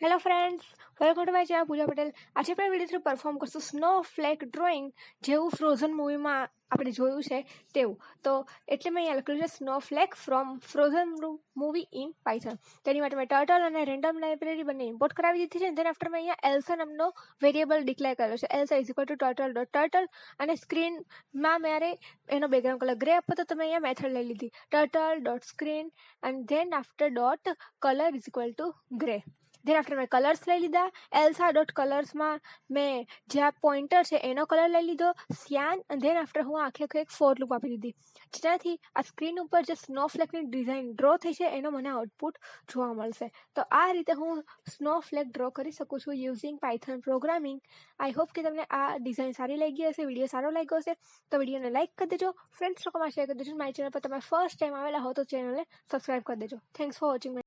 Hello friends, welcome to my channel Pooja Patel. આજે આપણે video through perform કરશું સ્નોફ્લેક ડ્રોઈંગ, જેવું ફ્રોઝન મૂવીમાં આપણે જોયું છે તેવું. તો એટલે મેં અહીંયા લખેલું છે snowflake from Frozen movie in Python. તેની માટે મેં ટર્ટલ અને રેન્ડમ લાઇબ્રેરી બંને ઇમ્પોર્ટ કરાવી દીધી છે. તેના આફ્ટર મેં અહીંયા એલ્સા નામનો વેરિયેબલ ડિક્લેર કર્યો છે. Elsa is equal to turtle dot turtle, અને સ્ક્રીનમાં મારે એનો બેકગ્રાઉન્ડ કલર ગ્રે આપો તો તમે અહીંયા મેથડ લઈ લીધી turtle dot screen and then after dot colour is equal two grey. Than after મેં કલર્સ લઈ લીધા. એલ્સા ડોટ કલર્સમાં મેં જે આ પોઈન્ટર છે એનો કલર લઈ લીધો સિયાન. ધેન આફ્ટર હું આખે એક ફોર લૂપ આપી દીધી, જેનાથી આ સ્ક્રીન ઉપર જે સ્નોફ્લેકની ડિઝાઇન ડ્રો થઈ છે એનો મને આઉટપુટ જોવા મળશે. તો આ રીતે હું સ્નોફ્લેક ડ્રો કરી શકું છું using Python programming. I hope કે તમને આ ડિઝાઇન સારી લાગી હશે, વિડીયો સારો લાગ્યો હશે તો વિડીયોને લાઇક કરી દેજો, ફ્રેન્ડ્સ લોકોમાં શેર કરી દેજો. મારી ચેનલ પર તમે ફર્સ્ટ ટાઈમ આવેલા હો તો ચેનલને સબસ્ક્રાઈબ કરી દેજો. Thanks for watching.